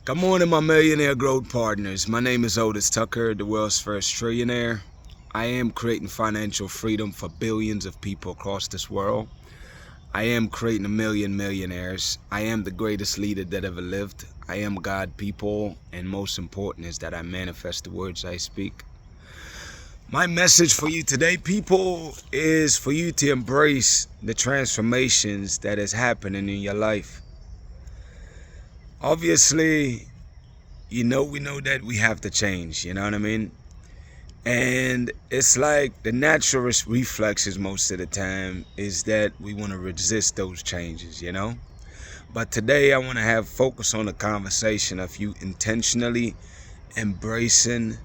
Good morning, my millionaire growth partners. My name is Otis Tucker, the world's first trillionaire. I am creating financial freedom for billions of people across this world. I am creating a million millionaires. I am the greatest leader that ever lived. I am God, people, and most important is that I manifest the words I speak. My message for you today, people, is for you to embrace the transformations that is happening in your life. Obviously, we know that we have to change, you know what I mean? And it's like the natural reflexes most of the time is that we want to resist those changes. But today I want to have focus on the conversation of you intentionally embracing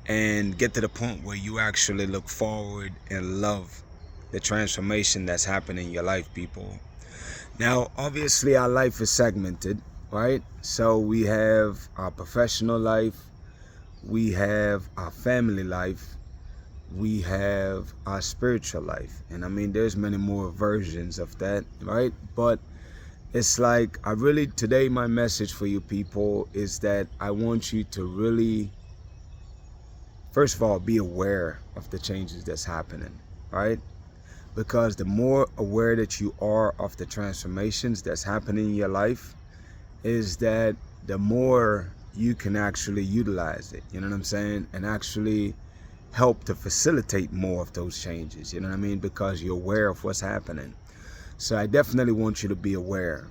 and get to the point where you actually look forward and love the transformation that's happening in your life, people. Now, obviously our life is segmented, right? So we have our professional life, we have our family life, we have our spiritual life. And I mean, there's many more versions of that, right? But it's like, today my message for you people is that I want you to really, first of all, be aware of the changes that's happening, right? Because the more aware that you are of the transformations that's happening in your life, is that the more you can actually utilize it, you know what I'm saying? And actually help to facilitate more of those changes, you know what I mean? Because you're aware of what's happening. So I definitely want you to be aware.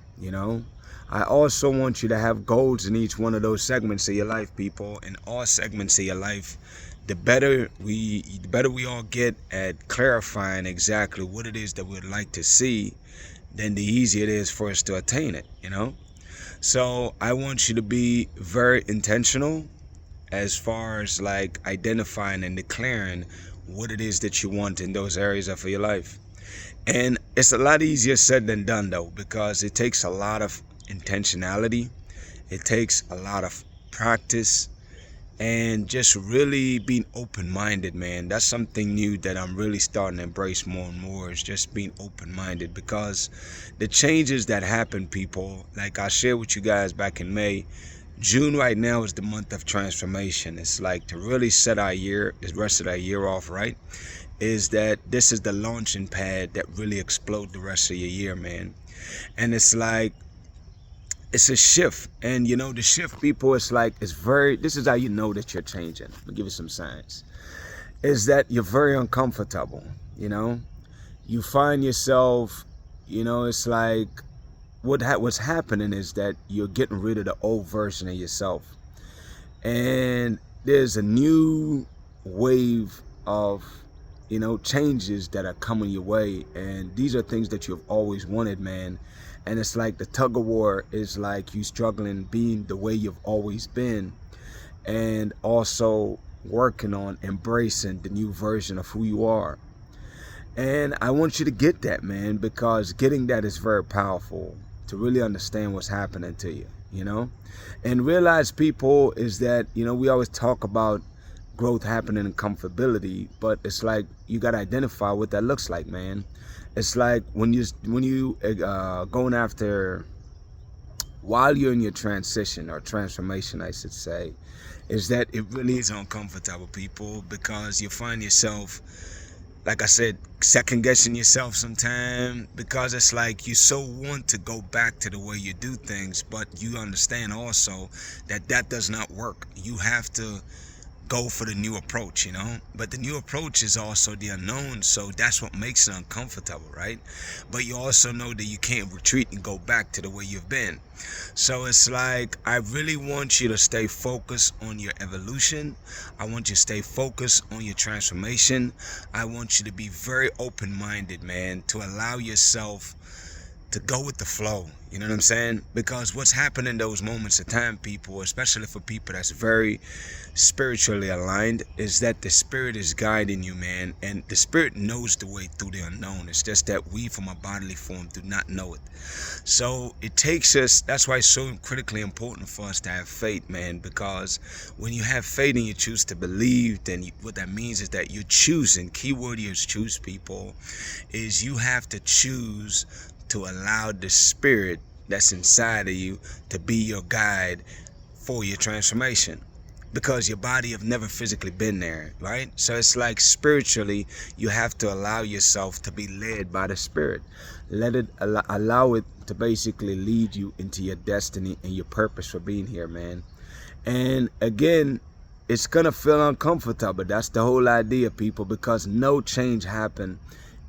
I also want you to have goals in each one of those segments of your life, people. In all segments of your life, the better we all get at clarifying exactly what it is that we'd like to see, then the easier it is for us to attain it. So I want you to be very intentional as far as like identifying and declaring what it is that you want in those areas of your life. And it's a lot easier said than done, though, because it takes a lot of intentionality. It takes a lot of practice and just really being open-minded, man. That's something new that I'm really starting to embrace more and more, is just being open-minded, because the changes that happen, people, like I shared with you guys back in May, June right now is the month of transformation. It's like to really set our year, the rest of our year off right, is that this is the launching pad that really explode the rest of your year, man. And it's like, it's a shift. And the shift, people, this is how you know that you're changing. I'll give you some signs. Is that you're very uncomfortable. You find yourself, it's like what's happening is that you're getting rid of the old version of yourself. And there's a new wave of changes that are coming your way, and these are things that you've always wanted, man. And it's like the tug of war is like you struggling being the way you've always been, and also working on embracing the new version of who you are. And I want you to get that, man, because getting that is very powerful to really understand what's happening to you. And realize, people, is that, we always talk about growth happening in comfortability, but it's like you got to identify what that looks like, man. It's like when you going after, while you're in your transition or transformation, I should say, is that it really is uncomfortable, people, because you find yourself, like I said, second guessing yourself sometime, because it's like you so want to go back to the way you do things, but you understand also that that does not work. You have to go for the new approach. But the new approach is also the unknown, so that's what makes it uncomfortable, right? But you also know that you can't retreat and go back to the way you've been. So it's like, I really want you to stay focused on your evolution. I want you to stay focused on your transformation. I want you to be very open-minded, man, to allow yourself to go with the flow, you know what I'm saying? Because what's happening in those moments of time, people, especially for people that's very spiritually aligned, is that the spirit is guiding you, man, and the spirit knows the way through the unknown. It's just that we from a bodily form do not know it. So it takes us, that's why it's so critically important for us to have faith, man, because when you have faith and you choose to believe, then what that means is that you're choosing, keyword here is choose, people, is you have to choose to allow the spirit that's inside of you to be your guide for your transformation, because your body have never physically been there, right? So it's like spiritually, you have to allow yourself to be led by the Spirit. Let it allow it to basically lead you into your destiny and your purpose for being here, man. And again, it's gonna feel uncomfortable. That's the whole idea, people, because no change happen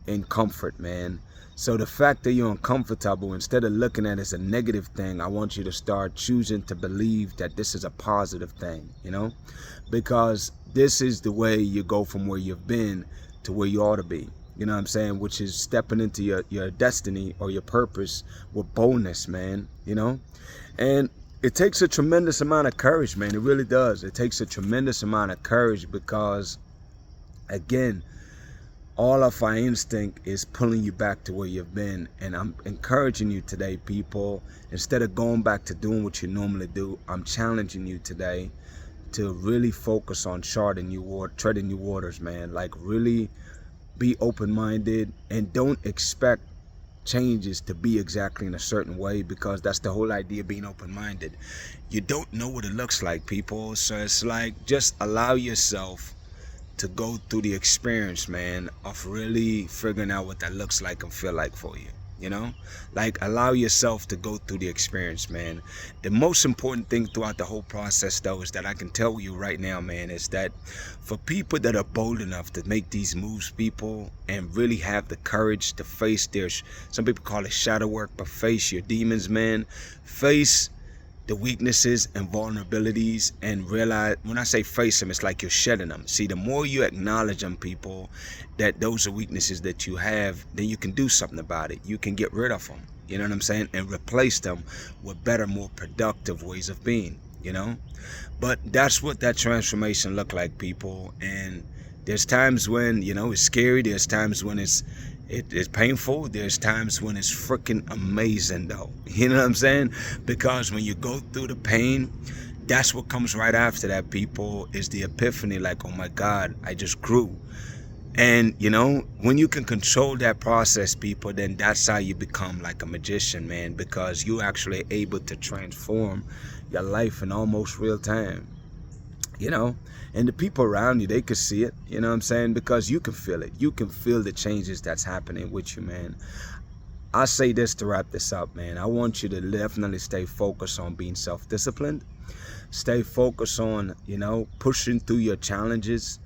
in comfort, man. So the fact that you're uncomfortable, instead of looking at it as a negative thing, I want you to start choosing to believe that this is a positive thing, you know, because this is the way you go from where you've been to where you ought to be. You know what I'm saying? Which is stepping into your destiny or your purpose with boldness, man, you know? And it takes a tremendous amount of courage, man. It really does. It takes a tremendous amount of courage because, again, all of our instinct is pulling you back to where you've been. And I'm encouraging you today, people, instead of going back to doing what you normally do, I'm challenging you today to really focus on treading new waters, man. Like, really be open-minded and don't expect changes to be exactly in a certain way, because that's the whole idea of being open-minded. You don't know what it looks like, people. So it's like, just allow yourself to go through the experience, man, of really figuring out what that looks like and feel like for you, you know? Like, allow yourself to go through the experience, man. The most important thing throughout the whole process, though, is that I can tell you right now, man, is that for people that are bold enough to make these moves, people, and really have the courage to face their, some people call it shadow work, but face your demons, man. Face the weaknesses and vulnerabilities, and realize, when I say face them, it's like you're shedding them. See, the more you acknowledge them, people, that those are weaknesses that you have, then you can do something about it. You can get rid of them, you know what I'm saying, and replace them with better, more productive ways of being, you know. But that's what that transformation look like, people. And there's times when, you know, it's scary. There's times when it's painful. There's times when it's freaking amazing, though. You know what I'm saying? Because when you go through the pain, that's what comes right after that, people, is the epiphany. Like, oh my God, I just grew. And, you know, when you can control that process, people, then that's how you become like a magician, man, because you're actually able to transform your life in almost real time, you know. And the people around you, they could see it, you know what I'm saying, because you can feel it. You can feel the changes that's happening with you, man. I say this to wrap this up, man. I want you to definitely stay focused on being self-disciplined. Stay focused on, you know, pushing through your challenges.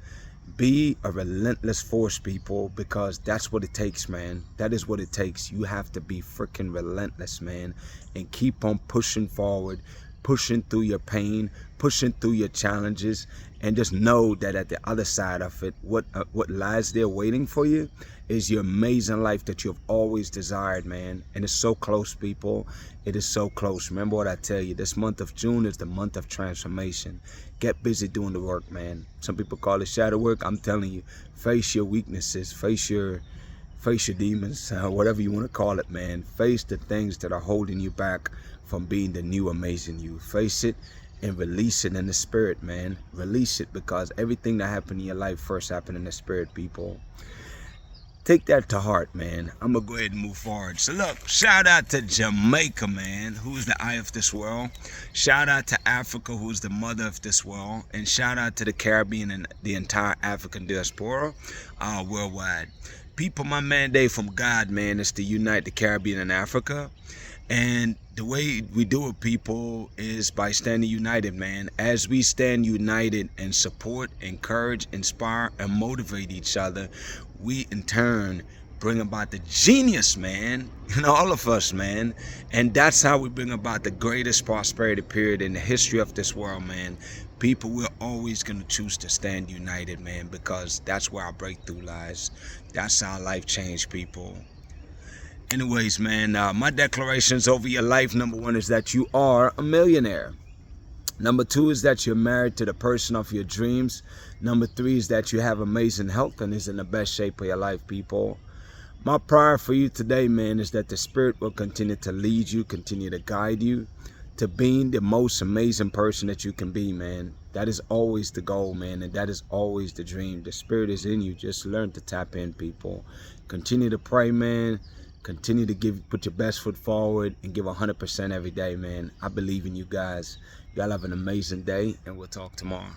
Be a relentless force, people, because that's what it takes, man. That is what it takes. You have to be freaking relentless, man, and keep on pushing forward, pushing through your pain, pushing through your challenges, and just know that at the other side of it, what lies there waiting for you is your amazing life that you've always desired, man. And it's so close, people. It is so close. Remember what I tell you, this month of June is the month of transformation. Get busy doing the work, man. Some people call it shadow work. I'm telling you, face your weaknesses, face your demons, whatever you want to call it, man. Face the things that are holding you back from being the new amazing you. Face it and release it in the spirit, man. Release it, because everything that happened in your life first happened in the spirit, people. Take that to heart, man. I'm going to go ahead and move forward. So look, shout out to Jamaica, man, who's the eye of this world. Shout out to Africa, who's the mother of this world. And shout out to the Caribbean and the entire African diaspora worldwide. People, my mandate from God, man, is to unite the Caribbean and Africa. And the way we do it, people, is by standing united, man. As we stand united and support, encourage, inspire, and motivate each other, we in turn bring about the genius, man, in all of us, man. And that's how we bring about the greatest prosperity period in the history of this world, man. People, we're always going to choose to stand united, man, because that's where our breakthrough lies. That's how life change, people. Anyways, man, my declarations over your life, number one, is that you are a millionaire. Number two is that you're married to the person of your dreams. Number three is that you have amazing health and is in the best shape of your life, people. My prayer for you today, man, is that the Spirit will continue to lead you, continue to guide you to being the most amazing person that you can be, man. That is always the goal, man, and that is always the dream. The Spirit is in you. Just learn to tap in, people. Continue to pray, man. Continue to put your best foot forward and give 100% every day, man. I believe in you guys. Y'all have an amazing day, and we'll talk tomorrow.